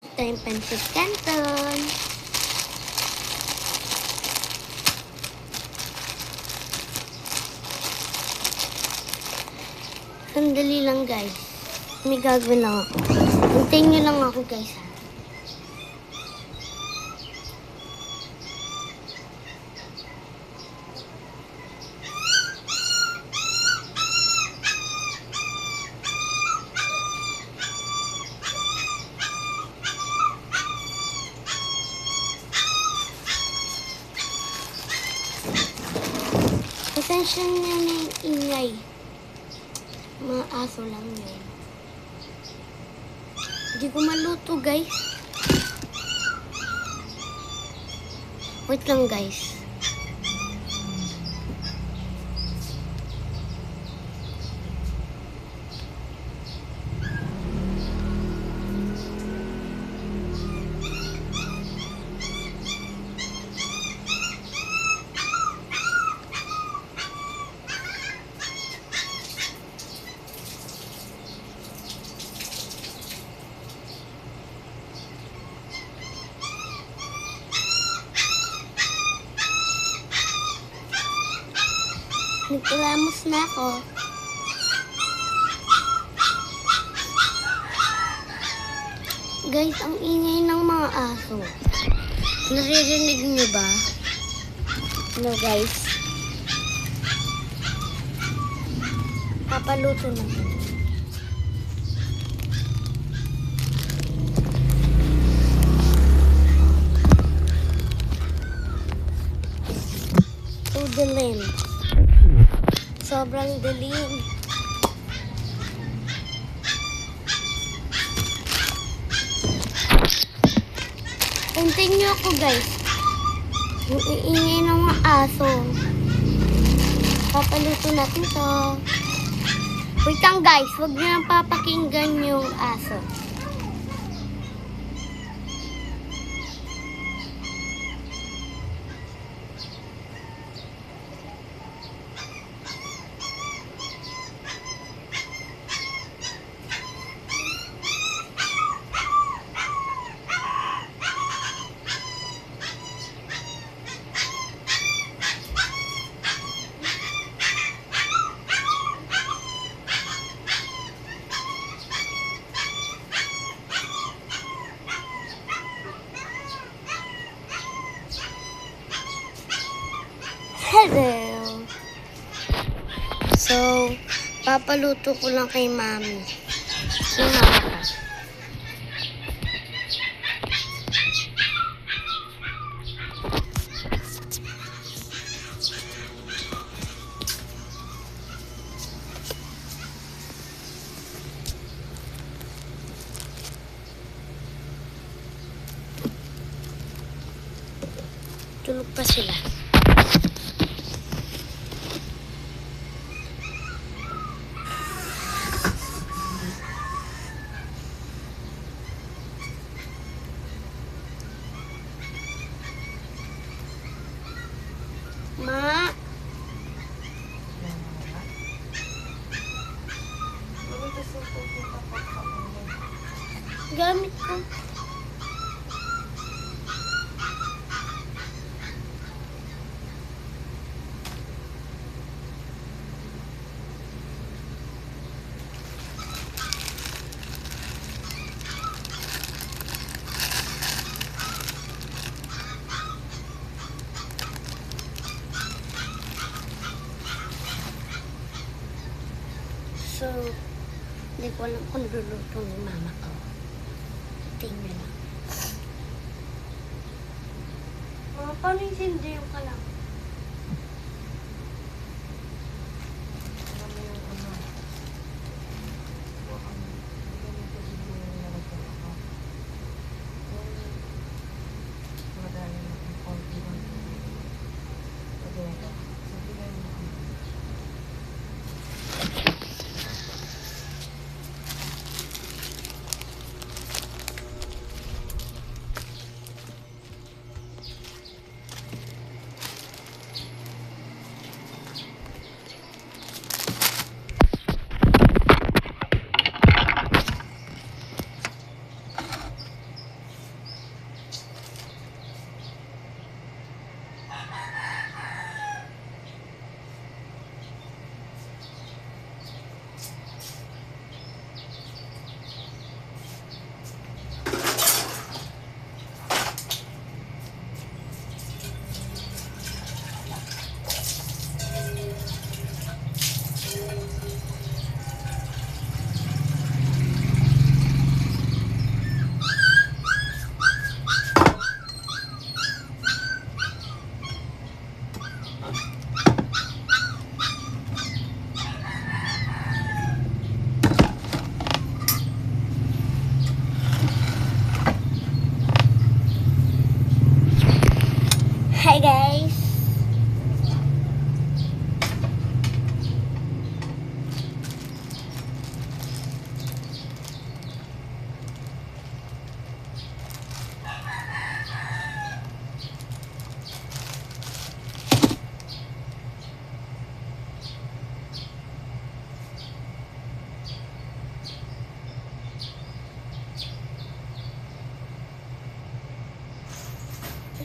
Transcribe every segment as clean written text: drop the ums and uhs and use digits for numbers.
Ito yung pancit canton. Sandali lang guys. May gagawin lang ako. Hintayin nyo lang ako guys ha. Pasensya nyo na yung ingay. Mga aso lang yun. Hindi ko maluto guys. Wait lang guys. Nagkilamos na ako. Guys, ang ingay ng mga aso. Naririnig niyo ba? No guys. Papaluto na ito. Dilim. Sobrang dilim. Hintayin niyo ako guys. Yung iingay ng mga aso. Papaluto natin to. Wait lang guys. Huwag niyo nang papakinggan yung aso. Hello! So, papaluto ko lang kay Mami. Si Mama. Tulog pa sila. Ma. Gamit ko. So, hindi ko alam kung luluto ni Mama ko. Tingnan lang. Paano yung sindi yung kalang?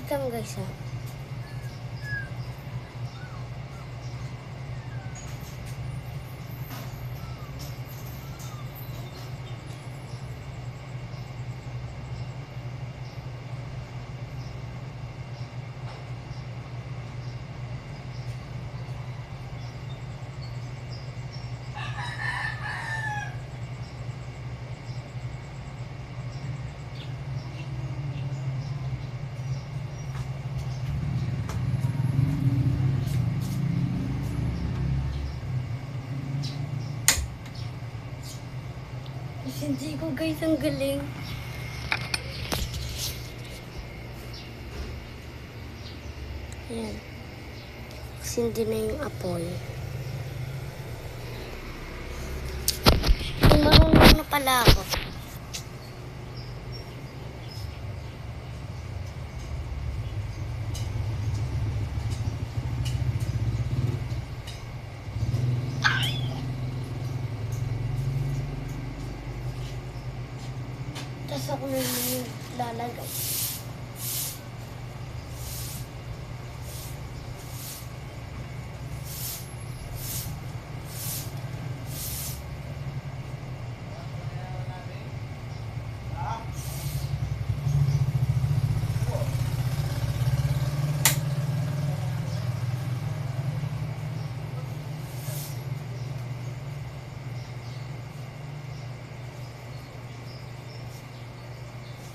Wait lang guys ha. Hindi ko guys, ang galing. Ayan. Hindi na yung apoy. Marunong na pala ako. Tapos ako na yung lalagay.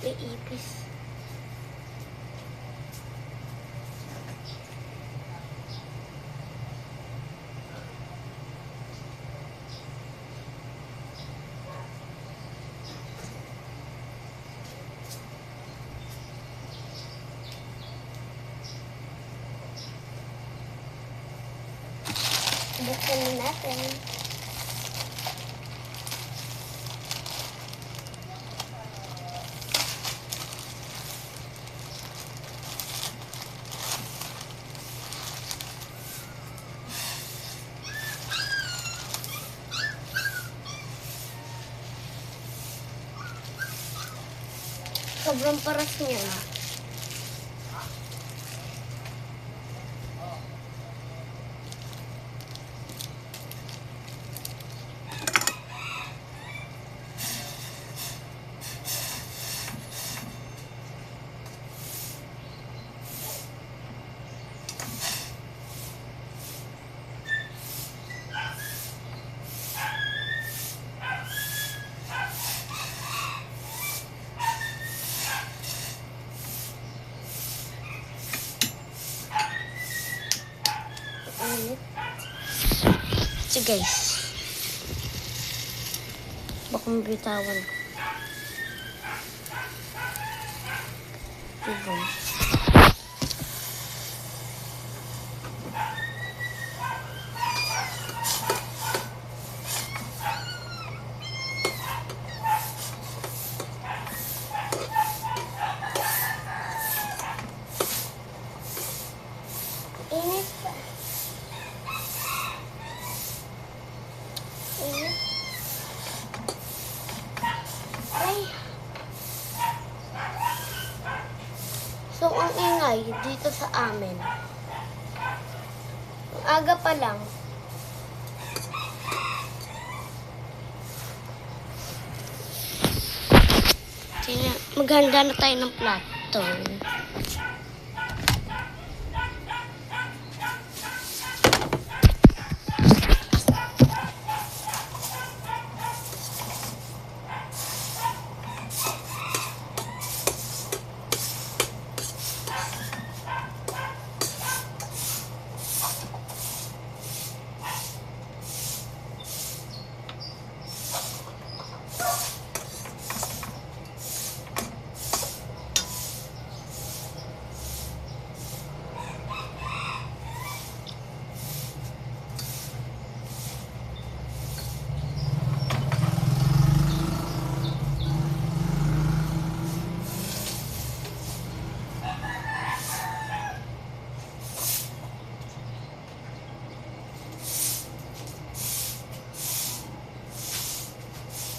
May ipis. Buksan na natin. Sobrang paras niya. So guys, baka mabitawan ko. Diba? Init pa. So, ang ingay dito sa amin. Ang aga pa lang. Maghanda na tayo ng plato.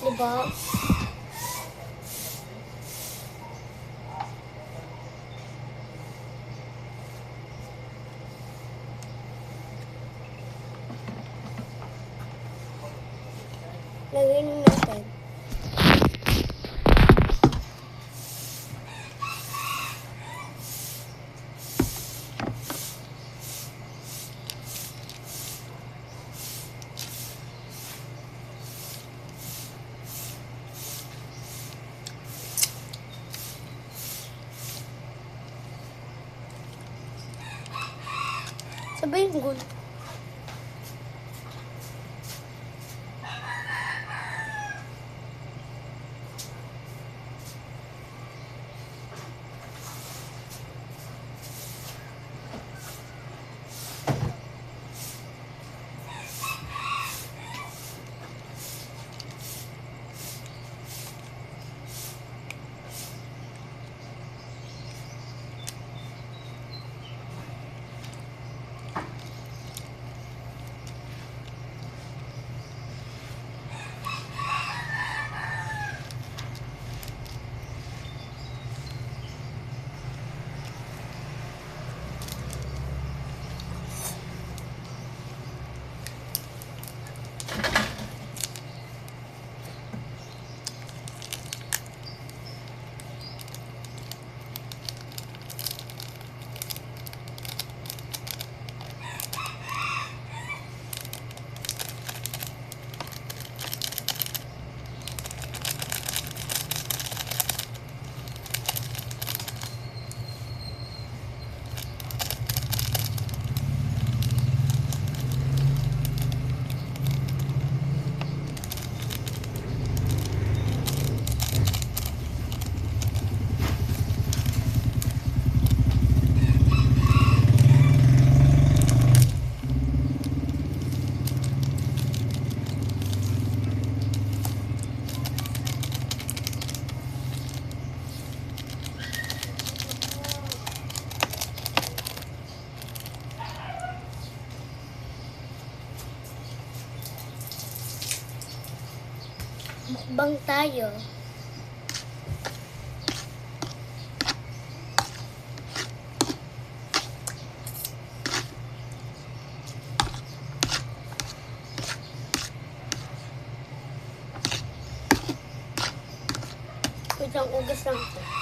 Diba? Lagyan natin. Sabay yung good. Mukbang tayo. Isang ugas lang ito.